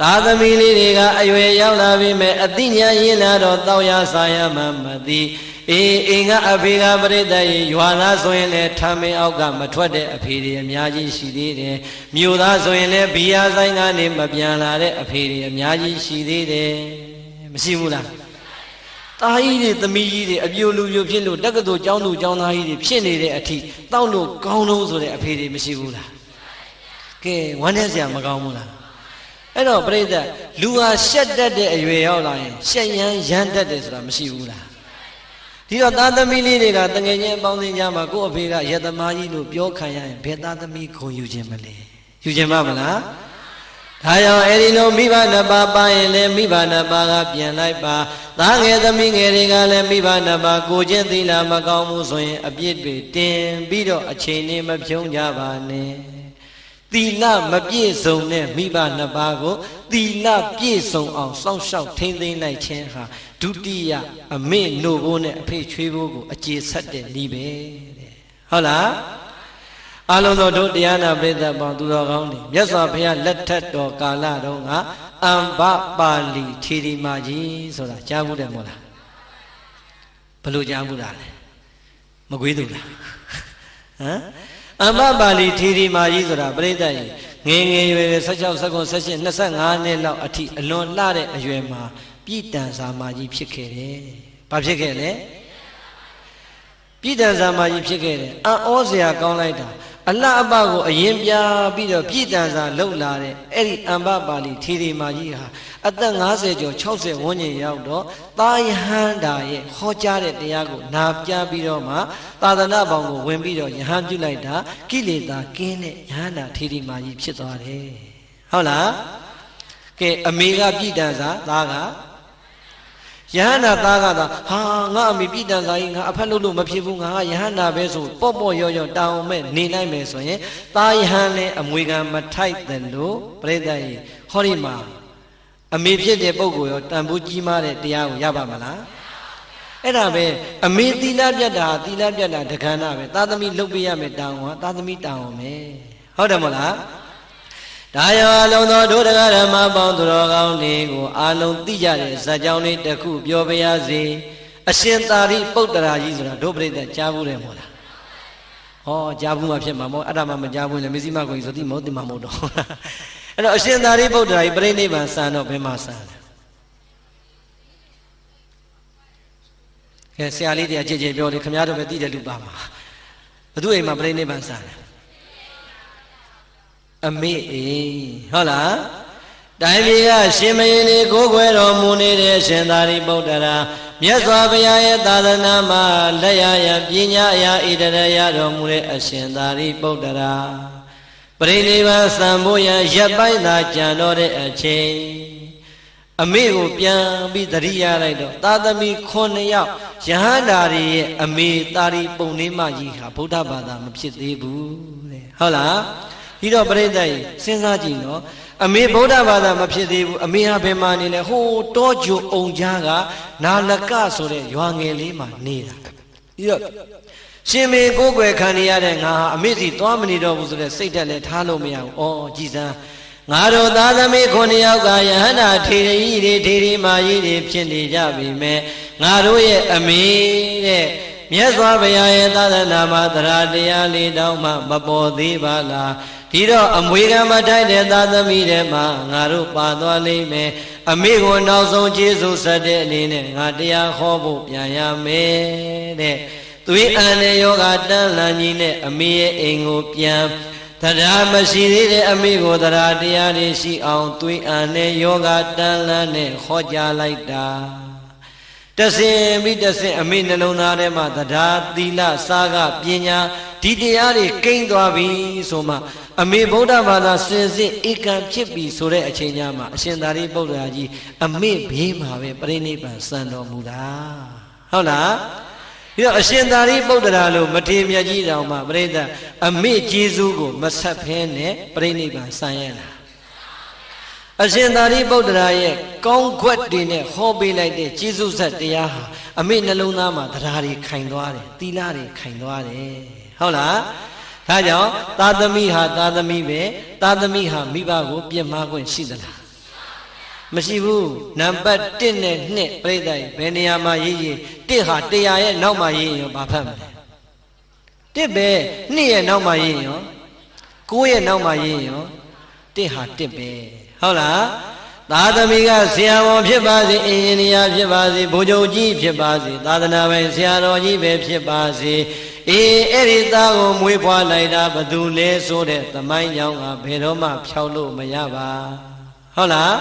သာသမီလေးတွေကအရွယ်ရောက်လာပြီမဲ့အသိဉာဏ်ရင်းလာတော့တောက်ရစာရမှမသိအေးကအဖေကပရိသတ်ရေရွာသားဆိုရင်လည်းထမင်းအောက်ကမထွက်တဲ့အဖေတွေအများကြီးရှိသေးတယ်မြို့သားဆိုရင်လည်းဘီယာဆိုင်ကနေမပြန်လာတဲ့အဖေတွေအများကြီးရှိသေးတယ်မရှိဘူးလားတာကြီးတွေသမီးကြီးတွေအပြိုလူပြိုဖြစ်လို့တက္ကသိုလ်ကျောင်းသူကျောင်းသားကြီးတွေဖြစ်နေတဲ့အထိတောက်လို့ကောင်းလို့ဆိုတဲ့အဖေတွေမရှိဘူးလားကဲဝမ်းထဲစရာမကောင်းဘူးလားအဲ့တော့ပြိဿလူဟာရှက်တတ်တဲ့အရွယ်ရောက်လာရင်ရှက်ရမ်းရမ်းတတ်တယ်ဆိုတာမရှိဘူးလားဒီတော့သားသမီးလေးတွေကတငယ်ချင်းအပေါင်းအသင်းကြားမှာကိုယ့်အဖေကရသမားကြီးလို့ပြောခံရရင်ဘယ်သားသမီးခုံယူခြင်းမလဲယူခြင်းမလားဒါကြောင့်အဲ့ဒီလိုမိဘနှစ်ပါးပါရင်လည်းမိဘနှစ်ပါးကပြန်လိုက်ပါသားငယ်သမီးငယ်တွေကလည်းမိဘနှစ်ပါးကိုချင်းသီလမကောင်းမှုဆိုရင်အပြစ်တွေတင်ပြီးတော့အချိန်နဲ့မဖြုံးကြပါနဲ့သီလမပြည့်စုံတဲ့မိဘနှစ်ပါးကိုသီလပြည့်စုံအောင်စောင့်ရှောက်ထိန်းသိမ်းလိုက်ခြင်းဟာဒုတိယအမေနို့ဘိုးနဲ့အဖေချွေးဘိုးကိုအခြေဆက်တဲ့နည်းပဲတဲ့ဟုတ်လားအလုံးစုံတို့တရားနာပရိသတ်ပေါင်းသူတော်ကောင်းတွေမြတ်စွာဘုရားလက်ထက်တော်ကာလတုန်းကအမ္ဘပါဠိထေရီမာကြီးဆိုတာကြားဘူးတယ်မို့လားဘယ်လိုကြားဘူးလားမကွေးသူလားဟမ်အမ္ဘပါဠိထေရီမာကြီးဆိုတာပရိသတ်ကြီးငယ်ငယ်ရွယ်16 19 18 25နှစ်လောက်အထိအလွန်လှတဲ့အရွယ်မှာပြည်တန်စာမာကြီးဖြစ်ခဲ့တယ်။ဘာဖြစ်ခဲ့လဲ။ပြည်တန်စာမာကြီးဖြစ်ခဲ့တယ်။အံ့ဩစရာကောင်းလိုက်တာအလှအပကိုအရင်ပြပြီးတော့ပြည်တန်စာလှုပ်လာတဲ့အဲ့ဒီအမ္ဘပါဠိထေရီမာကြီးဟာအသက်50ကျော်60ဝန်းကျင်ရောက်တော့သာယဟန္တာရဲ့ဟောကြားတဲ့တရားကိုနာပြပြီးတော့မှသာသနာပေါင်းကိုဝင်ပြီးတော့ယဟန်ပြုလိုက်တာကိလေသာကင်းတဲ့ယဟန္တာထေရီမာကြီးဖြစ်သွားတယ်ဟုတ်လားကဲအမေကပြည်တန်စာသားကယဟန္တာသားကသာဟာငါအမေပြည်တန်စာကြီးငါအဖက်လို့မဖြစ်ဘူးငါကယဟန္တာပဲဆိုပေါ့ပေါ့ရောရောတောင်းမဲ့နေလိုက်မယ်ဆိုရင်သားယဟန်လည်းအမွေခံမထိုက်တယ်လို့ပြိဿကြီးဟောဒီမှာအမေဖြစ်တဲ့ပုဂ္ဂိုလ်ရောတန်ဖိုးကြီးမားတဲ့တရားကိုရပါမလားအဲ့ဒါပဲအမေသီလပြတ်တာသီလပြတ်တာတက္ကနာပဲသာသမီလှုပ်ပေးရမယ်တောင်းဟောသာသမီတောင်းအောင်မယ်ဟုတ်တယ်မလားဒါရောအလုံးသောဒုဒကဓမ္မပေါင်းသူတော်ကောင်းတွေကိုအာလုံးသိကြတဲ့ဇာကြောင်းလေးတစ်ခုပြောပြရစေအရှင်သာရိပုတ္တရာကြီးဆိုတာဒုပရိသတ်ကြားဘူးတယ်မို့လားဟောကြားဘူးမှဖြစ်မှာမို့အဲ့ဒါမှမကြားဘူးလေမေဇိမကိုကြီးဆိုတိမဟုတ်တိမဟုတ်တော့အဲ့တော့အရှင်သာရိပုတ္တရာကြီးပြိဋိဘံစံတော့ဘယ်မှာစံလဲကဲဆရာလေးတရားကြည်ကြည်ပြောလေခင်ဗျားတို့ပဲသိတဲ့လူပါမှာဘသူအိမ်မှာပြိဋိဘံစံလဲအမေအေးဟုတ်လားတိုင်းပြည်ကရှင်မင်းလေးကိုးကွယ်တော်မူနေတဲ့ရှင်သာရိပုတ္တရာမြတ်စွာဘုရားရဲ့သာသနာမှာလက်ရရပညာအရာဣတရရတော်မူတဲ့အရှင်သာရိပုတ္တရာပရိနိဗ္ဗာန်စံဖို့ရန်ရပ်ပိုင်းသာကြံတော့တဲ့အချိန်အမေကိုပြန်ပြီးသတိရလိုက်တော့သာသမီ9ယောက်ယဟန္တာတွေရဲ့အမေသာရိပုဏ္ဏမကြီးဟာဗုဒ္ဓဘာသာမဖြစ်သေးဘူးတဲ့ဟုတ်လားဒီတော့ပရိသတ်ကြီးစဉ်းစားကြည့်နော်အမေဗုဒ္ဓဘာသာမဖြစ်သေးဘူးအမေဟာဘယ်မှာနေလဲဟိုတောကျုံအောင်ကြားကနာလကဆိုတဲ့ရွာငယ်လေးမှာနေတာဒီတော့ရှင်မေကိုယ်ွယ်ခံရတဲ့ငါဟာအမေစီသွားမနေတော့ဘူးဆိုတဲ့စိတ်ဓာတ်လည်းထားလို့မရဘူးဩကြည်စမ်းငါတို့သားသမီး9ယောက်ကယဟန္တာထေရီတွေထေရီမာကြီးတွေဖြစ်နေကြပြီမဲ့ငါတို့ရဲ့အမေတဲ့မြတ်စွာဘုရားရဲ့သာသနာမှာတရားတရားလေးတောင်းမှမပေါ်သေးပါလားဒီတော့အမွေခံမထိုက်တဲ့သာသမီတွေမှာငါတို့ပါသွားလိမ့်မယ်အမေကိုနောက်ဆုံးကျေးဇူးဆက်တဲ့အနေနဲ့ငါတရားဟောဖို့ပြန်ရမယ်တဲ့သွေးအန်တဲ့ယောဂတန်းလန်ကြီးနဲ့အမေရဲ့အိမ်ကိုပြန်တရားမရှိသေးတဲ့အမေကိုတရားတရားတွေရှိအောင်သွေးအန်တဲ့ယောဂတန်းလန်နဲ့ဟောကြားလိုက်တာတဆင်ပြီးတဆင်အမေနှလုံးသားထဲမှာတရားသီလစာကပညာဒီတရားတွေကိန်းသွားပြီဆိုမှအမေဗုဒ္ဓဘာသာစင်စစ်ဧကံဖြစ်ပြီဆိုတဲ့အချိန်ညမှာအရှင်သာရိပုတ္တရာကြီးအမေဘေးမှာပဲပြိဋိဘံစံတော်မူတာဟုတ်လားဒီတော့အရှင်သာရိပုတ္တရာလို့မထေရမြတ်ကြီးတော်မှာပြိဋ္ဌာအမေကျေးဇူးကိုမဆက်ဖဲနဲ့ပြိဋိဘံစံရလားအရှင်သာရိပုတ္တရာရဲ့ကောင်းခွက်တွေနဲ့ဟောပေးလိုက်တဲ့ကျေးဇူးဆက်တရားဟာအမေနှလုံးသားမှာတရားတွေခိုင်သွားတယ်သီလတွေခိုင်သွားတယ်ဟုတ်လားဒါကြောင့်သာသမီဟာသာသမီပဲသာသမီဟာမိဘကိုပြစ်မှားခွင့်ရှိသလား မရှိဘူးနံပါတ်1နဲ့2ပြိဿကြီးဘယ်နေရာမှာရေးရေး1ဟာ100ရဲ့နောက်မှာရေးရင်ဘာဖတ်မလဲ1ပဲ2ရဲ့နောက်မှာရေးရင်ရော9ရဲ့နောက်မှာရေးရင်ရော1ဟာ1ပဲဟုတ်လားသာသမီကဆရာဝန်ဖြစ်ပါစေအင်ဂျင်နီယာဖြစ်ပါစေဗိုလ်ချုပ်ကြီးဖြစ်ပါစေသာသနာပိုင်ဆရာတော်ကြီးပဲဖြစ်ပါစေအေးအဲ့ဒီသားကိုမွေးဖွားလိုက်တာဘယ်သူလဲဆိုတဲ့သမိုင်းကြောင်းကဘယ်တော့မှဖြောက်လို့မရပါဟုတ်လား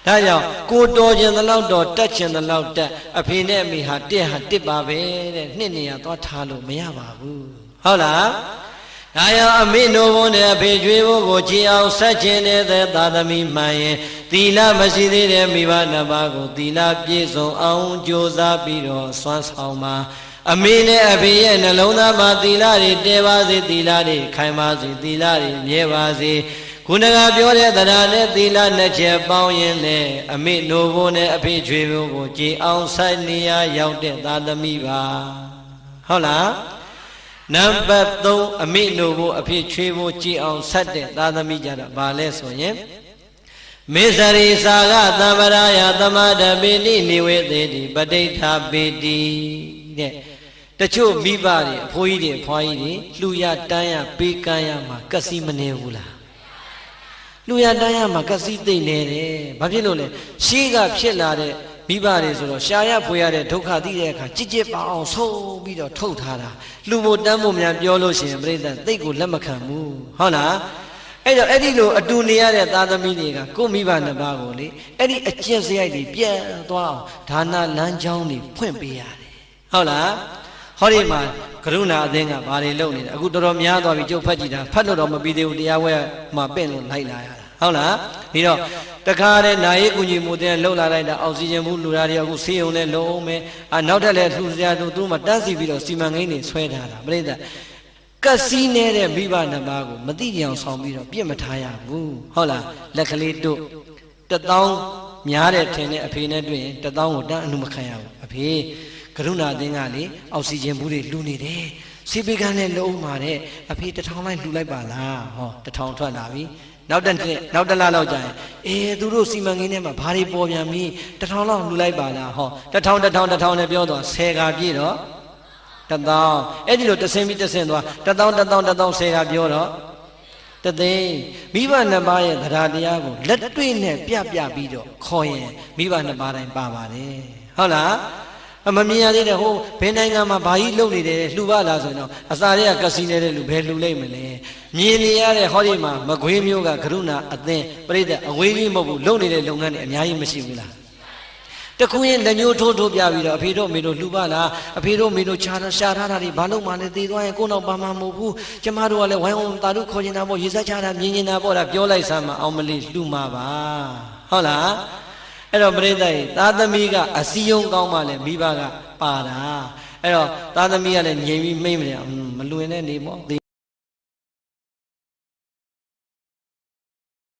ဒါကြောင့်ကိုတော်ခြင်းတလောက်တော်တက်ခြင်းတလောက်တက်အဖေနဲ့အမေဟာ1ပါပဲတဲ့နှစ်နေရသွားထားလို့မရပါဘူးဟုတ်လားဒါကြောင့်အမေနိုးဘုန်းတဲ့အဖေကျွေးဖို့ကိုကြည်အောင်ဆက်ခြင်းတဲ့သာသမီမှန်ရင်သီလမရှိသေးတဲ့မိဘနှစ်ပါးကိုသီလပြည့်စုံအောင်ကြိုးစားပြီးတော့စွမ်းဆောင်ပါအမေနဲ့အဖေရဲ့နှလုံးသားမှာသီလတွေတည်ပါစေသီလတွေခိုင်ပါစေသီလတွေမြဲပါစေခုနကပြောတဲ့တရားနဲ့သီလနှစ်ချက်ပေါင်းရင်လေအမေနိုးဘုန်းနဲ့အဖေကျွေးဖို့ကိုကြည်အောင်ဆက်နေရရောက်တဲ့သာသမီပါဟုတ်လားနံပါတ်3အမိနို့ဖို့အဖြစ်ချွေးဖို့ကြည်အောင်ဆက်တဲ့သာသမီကြတော့ဘာလဲဆိုရင်မေစရိစာကသဗ္ဗရာယသမဒပိနိနိဝေသေတိပဋိဋ္ဌာပေတိတဲ့တချို့မိဘတွေအဖိုးကြီးတွေအဖွားကြီးတွေလှူရတန်းရပေးကမ်းရမှာကစီမနေဘူးလားလှူရတန်းရမှာကစီသိမ့်နေတယ်ဘာဖြစ်လို့လဲရှေးကဖြစ်လာတဲ့မိဘတွေဆိုတော့ရှာရဖွေရတဲ့ဒုက္ခသိတဲ့အခါကြစ်ပါအောင်ဆုံးပြီးတော့ထုတ်ထားတာလူမို့တန်းမို့များပြောလို့ရှိရင်ပြိဿသိတ်ကိုလက်မခံဘူးဟုတ်လားအဲ့တော့အဲ့ဒီလိုအတူနေရတဲ့သားသမီးတွေကကိုမိဘနှစ်ပါးကိုလေအဲ့ဒီအကျင့်စရိုက်တွေပြန်သွားအောင်ဒါနလမ်းကြောင်းတွေဖွင့်ပေးရတယ်ဟုတ်လားဟောဒီမှာကရုဏာအသင်းကဘာတွေလုပ်နေလဲအခုတော်တော်များသွားပြီကြုတ်ဖတ်ကြည့်တာဖတ်လို့တော့မပြီးသေးဘူးတရားဝဲမှာပင့်လို့လိုက်လာရတာဟုတ်လားပြီးတော့တခါတည်းနာရေးကူညီမှုတဲ့လှုပ်လာလိုက်တာအောက်ဆီဂျင်ဘူးလူသားတွေအခုဆေးရုံနဲ့လုံအောင်မယ်နောက်ထပ်လည်းလှူစရာတို့သူတို့မှတန်းစီပြီးတော့စီမံကိန်းတွေဆွဲထားတာပြိဿကက်စီနေတဲ့မိဘနှစ်ပါးကိုမတိကြအောင်ဆောင်ပြီးတော့ပြစ်မထားရဘူးဟုတ်လားလက်ကလေးတို့1000များတဲ့ထင်တဲ့အဖေနဲ့တွေ့ရင်1000ကိုတန်းအနုမခံရဘူးအဖေကရုဏာသင်းကလေအောက်ဆီဂျင်ဘူးတွေလှူနေတယ်ဆေးပေးကန်းနဲ့လုံအောင်ပါတဲ့အဖေ1000လိုက်လှူလိုက်ပါလားဟော1000ထွက်လာပြီနောက်တစ်လလောက်ကြာရင်သူတို့စီမံကိန်းထဲမှာဘာတွေပေါ်ပြန်ပြီ1000လောက်လှူလိုက်ပါလားဟော1000နဲ့ပြောတော့10ကပြည့်တော့1000အဲ့ဒီလိုတဆင်းပြီးတဆင်းသွား1000 10ကပြောတော့တသိန်းမိဘနှစ်ပါးရဲ့သဒ္ဓတရားကိုလက်တွေ့နဲ့ပြပြီးတော့ခေါ်ရင်မိဘနှစ်ပါးတိုင်းပါပါတယ်ဟုတ်လားမမြင်ရသေးတဲ့ဟိုဘယ်နိုင်ငံမှာဘာကြီးလုပ်နေတယ်လှူပါလားဆိုတော့အစာတွေကကစီနေတဲ့လူဘယ်လှူလိုက်မလဲမြင်နေရတဲ့ဟောဒီမှာမကွေးမျိုးကကရုဏာအသင်းပြိဿအဝေးကြီးမဟုတ်ဘူးလုပ်နေတဲ့လုပ်ငန်းတွေအများကြီးမရှိဘူးလားတခုရင်လက်မျိုးထိုးပြပြီးတော့အဖေတို့မေတို့လှူပါလားအဖေတို့မေတို့ရှာထားတာတွေဘာလို့မှလည်းသေသွားရင်ကိုယ်တော့ပါမှာမဟုတ်ဘူးကျမတို့ကလည်းဝိုင်းဝန်းတာတို့ခေါ်နေတာပေါ့ရေစက်ချတာမြင်နေတာပေါ့ဒါပြောလိုက်စမ်းမအောင်မလေးလှူမှာပါဟုတ်လားအဲ့တော့ပရိသတ်သားသမီးကအစည်းအရုံးကောင်းမှလည်းမိဘကပါတာအဲ့တော့သားသမီးကလည်းငြိမ်ပြီးမိမ့်မလဲမလွင်တဲ့နေပေါ့